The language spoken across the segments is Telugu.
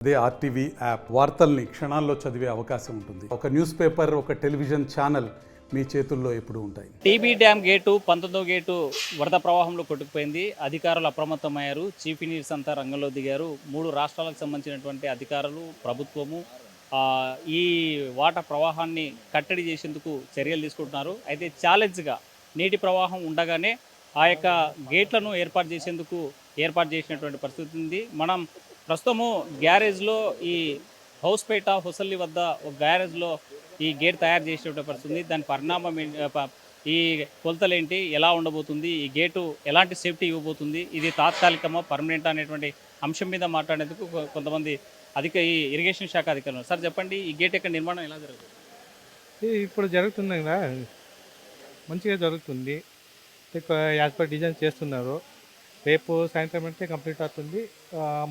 అదే ఆర్టీవీ యాప్ వార్తల్ని క్షణాల్లో చదివే అవకాశం ఉంటుంది. ఒక న్యూస్ పేపర్, ఒక టెలివిజన్ ఛానల్ మీ చేతుల్లో ఎప్పుడూ ఉంటాయి. టీబీ డ్యామ్ గేటు 19వ గేటు వరద ప్రవాహంలో కొట్టుకుపోయింది. అధికారులు అప్రమత్తమయ్యారు. చీఫ్ ఇంజనీర్స్ అంతా రంగంలో దిగారు. 3 రాష్ట్రాలకు సంబంధించినటువంటి అధికారులు, ప్రభుత్వము ఈ వాటర్ ప్రవాహాన్ని కట్టడి చేసేందుకు చర్యలు తీసుకుంటున్నారు. అయితే ఛాలెంజ్గా నీటి ప్రవాహం ఉండగానే ఆ యొక్క గేట్లను ఏర్పాటు చేసినటువంటి పరిస్థితి ఉంది. మనం ప్రస్తుతము గ్యారేజ్లో ఈ హౌస్పేట హొసల్లి వద్ద ఒక గ్యారేజ్లో ఈ గేట్ తయారు చేసేటువంటి పరిస్థితి ఉంది. దాని పరిణామం ఈ కొలతలేంటి, ఎలా ఉండబోతుంది, ఈ గేటు ఎలాంటి సేఫ్టీ ఇవ్వబోతుంది, ఇది తాత్కాలికమా పర్మనెంట్ అనేటువంటి అంశం మీద మాట్లాడేందుకు కొంతమంది ఈ ఇరిగేషన్ శాఖ అధికారులు. సార్ చెప్పండి, ఈ గేట్ యొక్క నిర్మాణం ఎలా జరుగుతుంది? ఇప్పుడు జరుగుతుంది కదా, మంచిగా జరుగుతుంది. యాజ్ పర్ డిజైన్ చేస్తున్నారు. రేపు సాయంత్రం అంటే కంప్లీట్ అవుతుంది.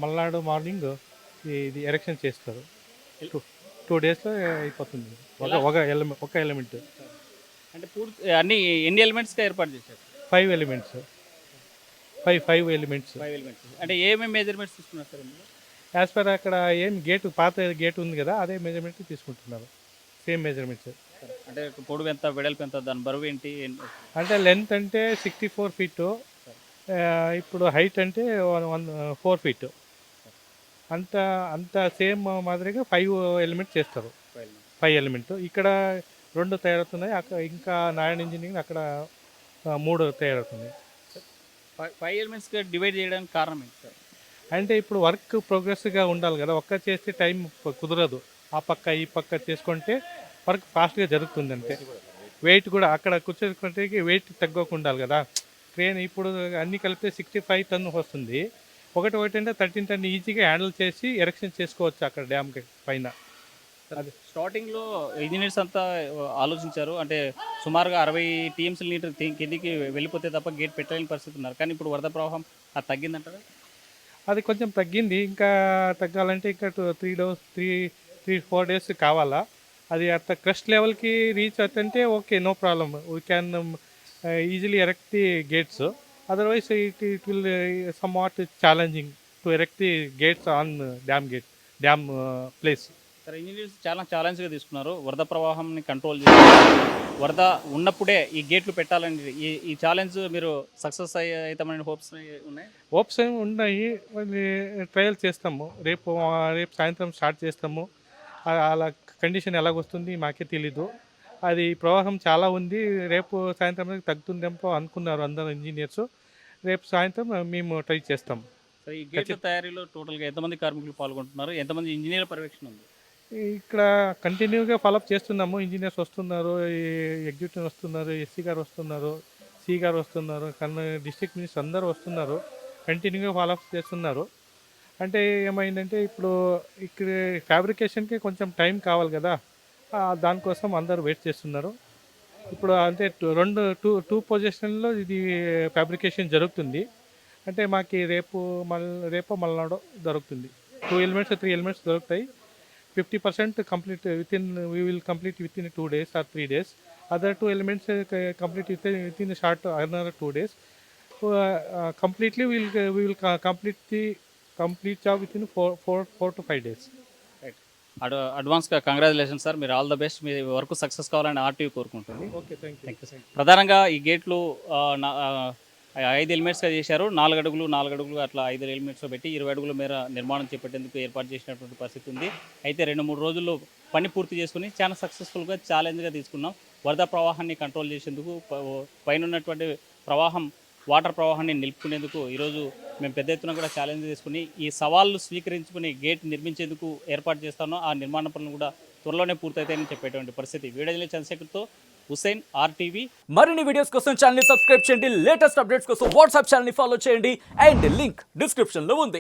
మల్నాడు మార్నింగ్ ఇది ఎరెక్షన్ చేస్తారు. 2 డేస్లో అయిపోతుంది. ఒక ఎలిమెంట్ అంటే పూర్తి అన్ని ఎన్ని ఎలిమెంట్స్గా ఏర్పాటు చేశారు? 5 ఎలిమెంట్స్. 5 ఎలిమెంట్స్. అంటే ఏమేమి మెజర్మెంట్స్ తీసుకున్నారు సార్? యాజ్ పర్ అక్కడ గేట్, పాత గేట్ ఉంది కదా, అదే మెజర్మెంట్ తీసుకుంటున్నారు. Same measurements. అంటే పొడవు ఎంత, వెడల్పు ఎంత, దాని బరువు ఏంటి? అంటే లెంత్ అంటే 64 ఫీట్, ఇప్పుడు హైట్ అంటే 4 ఫీట్. అంత సేమ్ మాదిరిగా 5 ఎలిమెంట్ చేస్తారు. 5 ఎలిమెంట్ ఇక్కడ 2 తయారవుతున్నాయి. అక్కడ ఇంకా నారాయణ ఇంజనీరింగ్ అక్కడ 3 తయారవుతున్నాయి. 5 ఎలిమెంట్స్గా డివైడ్ చేయడానికి కారణం ఏంటి సార్? అంటే ఇప్పుడు వర్క్ ప్రోగ్రెస్గా ఉండాలి కదా, ఒక్క చేస్తే టైం కుదరదు. ఆ పక్క ఈ పక్క చేసుకుంటే వర్క్ ఫాస్ట్గా జరుగుతుంది. అంటే వెయిట్ కూడా అక్కడ కూర్చోకుంటే వెయిట్ తగ్గకుండా ఉండాలి కదా. క్రేన్ ఇప్పుడు అన్నీ కలిపితే 65 టన్ వస్తుంది. ఒకటి అంటే 13 టన్ ఈజీగా హ్యాండిల్ చేసి ఎరెక్షన్ చేసుకోవచ్చు అక్కడ డ్యామ్ పైన. అది స్టార్టింగ్లో ఇంజనీర్స్ అంతా ఆలోచించారు. అంటే సుమారుగా 60 టీఎంసీ లీటర్ కిందికి వెళ్ళిపోతే తప్ప గేట్ పెట్టలేని పరిస్థితి ఉన్నారు. కానీ ఇప్పుడు వరద ప్రవాహం అది తగ్గిందంటారా? అది కొంచెం తగ్గింది. ఇంకా తగ్గాలంటే ఇంకా 3-4 డేస్ కావాలా. అది అంత క్రస్ట్ లెవెల్కి రీచ్ అవుతుంటే okay, no problem, we can easily erect the gates. Otherwise it will somewhat challenging to erect the gates on dam place. Sir, engineers చాలా ఛాలెంజ్గా తీసుకున్నారు. వరద ప్రవాహాన్ని కంట్రోల్ చేసి వరద ఉన్నప్పుడే ఈ గేట్లు పెట్టాలని ఈ ఛాలెంజ్ మీరు సక్సెస్ అవుతామని హోప్స్ ఉన్నాయి? హోప్స్ ఏమి ఉన్నాయి. ట్రయల్ చేస్తాము. రేపు సాయంత్రం స్టార్ట్ చేస్తాము. అలా కండిషన్ ఎలాగొస్తుంది మాకే తెలీదు. అది ప్రవాహం చాలా ఉంది. రేపు సాయంత్రం తగ్గుతుందేమో అనుకున్నారు అందరు ఇంజనీర్స్. రేపు సాయంత్రం మేము ట్రై చేస్తాం. సో ఈ గేట్ల తయారీలో టోటల్గా ఎంతమంది కార్మికులు పాల్గొంటున్నారు? ఎంతమంది ఇంజనీర్ల పర్యవేక్షణ ఉంది? ఇక్కడ కంటిన్యూగా ఫాలోఅప్ చేస్తున్నాము. ఇంజనీర్స్ వస్తున్నారు, ఎగ్జిక్యూటివ్ వస్తున్నారు, ఎస్సీ గారు వస్తున్నారు, సి గారు వస్తున్నారు, డిస్ట్రిక్ట్ మినిస్టర్ అందరూ వస్తున్నారు. కంటిన్యూగా ఫాలోఅప్ చేస్తున్నారు. అంటే ఏమైందంటే ఇప్పుడు ఇక్కడ ఫ్యాబ్రికేషన్కి కొంచెం టైం కావాలి కదా, దానికోసం అందరూ వెయిట్ చేస్తున్నారు. ఇప్పుడు అంటే 2 పొజిషన్లో ఇది ఫ్యాబ్రికేషన్ జరుగుతుంది. అంటే మాకు రేపు మల్నాడు దొరుకుతుంది. 2 ఎలిమెంట్స్ 3 ఎలిమెంట్స్ దొరుకుతాయి. 50% complete we will complete within 2 days or 3 days. Other 2 elements complete within short another 2 days. Completely we will complete the complete job within 4 to 5 days. అడ్వాన్స్గా కంగ్రాచులేషన్ సార్. మీరు all the best. Me work success కావాలని ఆర్టీవీ కోరుకుంటుంది. Okay, thank you sir. ప్రధానంగా ఈ గేట్లు 5 ఎలిమెంట్స్గా చేశారు. 4 అడుగులు అట్లా 5 ఎలిమెంట్స్లో పెట్టి 20 అడుగుల మేర నిర్మాణం చేపట్టేందుకు ఏర్పాటు చేసినటువంటి పరిస్థితి ఉంది. అయితే 2-3 రోజుల్లో పని పూర్తి చేసుకుని చాలా సక్సెస్ఫుల్గా ఛాలెంజ్గా తీసుకున్నాం. వరద ప్రవాహాన్ని కంట్రోల్ చేసేందుకు, పైన ఉన్నటువంటి వాటర్ ప్రవాహాన్ని నిలుపుకునేందుకు ఈరోజు మేము పెద్ద ఎత్తున కూడా ఛాలెంజ్ తీసుకుని ఈ సవాళ్ళు స్వీకరించుకుని గేట్ నిర్మించేందుకు ఏర్పాటు చేస్తాను. ఆ నిర్మాణ పనులు కూడా త్వరలోనే పూర్తవుతాయని చెప్పేటువంటి పరిస్థితి. వీడియో చంద్రశేఖర్తో హుసేన్, ఆర్టీవీ. మరిన్ని వీడియోస్ కోసం ఛానల్ ని సబ్స్క్రైబ్ చేయండి. లేటెస్ట్ అప్డేట్స్ కోసం వాట్సాప్ ఛానల్ ని ఫాలో చేయండి. అండ్ లింక్ డిస్క్రిప్షన్ లో ఉంది.